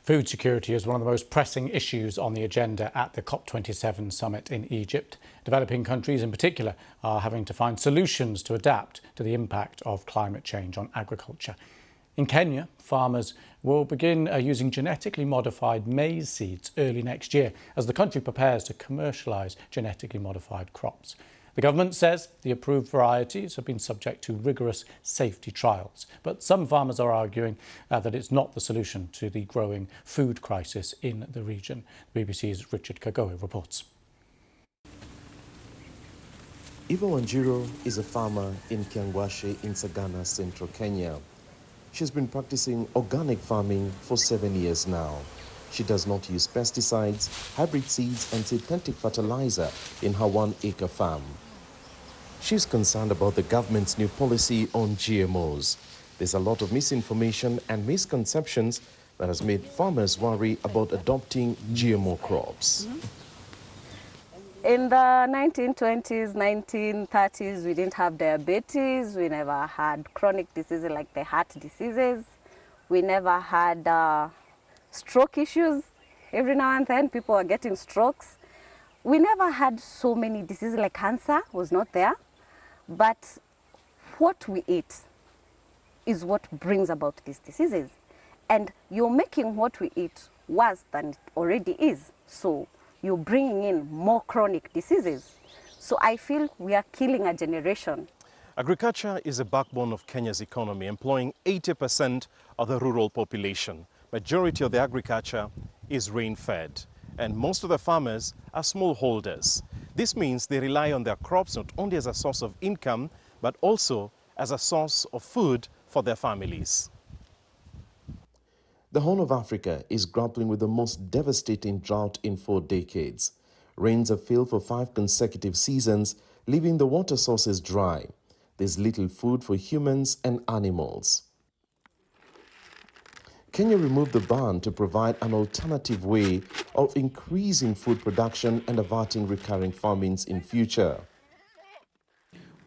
Food security is one of the most pressing issues on the agenda at the COP27 summit in Egypt. Developing countries in particular are having to find solutions to adapt to the impact of climate change on agriculture. In Kenya, farmers will begin using genetically modified maize seeds early next year as the country prepares to commercialise genetically modified crops. The government says the approved varieties have been subject to rigorous safety trials, but some farmers are arguing that it's not the solution to the growing food crisis in the region. The BBC's Richard Kagoe reports. Eva Wanjiru is a farmer in Kiangwashe in Sagana, central Kenya. She's been practicing organic farming for 7 years now. She does not use pesticides, hybrid seeds and synthetic fertilizer in her 1-acre farm. She's concerned about the government's new policy on GMOs. There's a lot of misinformation and misconceptions that has made farmers worry about adopting GMO crops. In the 1920s, 1930s, we didn't have diabetes. We never had chronic diseases like the heart diseases. We never had stroke issues. Every now and then people are getting strokes. We never had so many diseases like cancer was not there. But what we eat is what brings about these diseases. And you're making what we eat worse than it already is. So you're bringing in more chronic diseases. So I feel we are killing a generation. Agriculture is the backbone of Kenya's economy, employing 80% of the rural population. Majority of the agriculture is rain-fed, and most of the farmers are smallholders. This means they rely on their crops not only as a source of income, but also as a source of food for their families. The Horn of Africa is grappling with the most devastating drought in 4 decades. Rains have failed for 5 consecutive seasons, leaving the water sources dry. There's little food for humans and animals. Kenya removed the ban to provide an alternative way of increasing food production and averting recurring famines in future.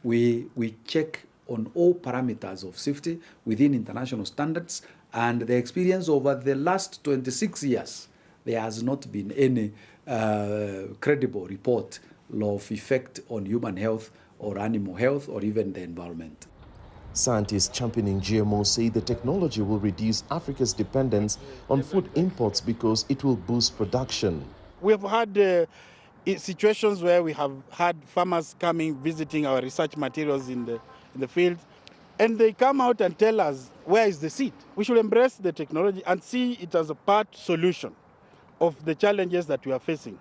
We check on all parameters of safety within international standards, and the experience over the last 26 years, there has not been any credible report of effect on human health or animal health or even the environment. Scientists championing GMO say the technology will reduce Africa's dependence on food imports because it will boost production. We have had situations where we have had farmers coming, visiting our research materials in the field, and they come out and tell us, where is the seed? We should embrace the technology and see it as a part solution of the challenges that we are facing.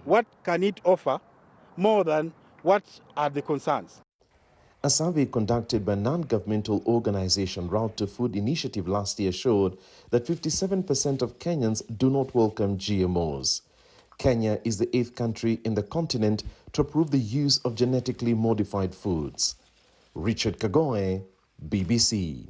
What can it offer more than what are the concerns? A survey conducted by non-governmental organization Route to Food Initiative last year showed that 57% of Kenyans do not welcome GMOs. Kenya is the 8th country in the continent to approve the use of genetically modified foods. Richard Kagoe, BBC.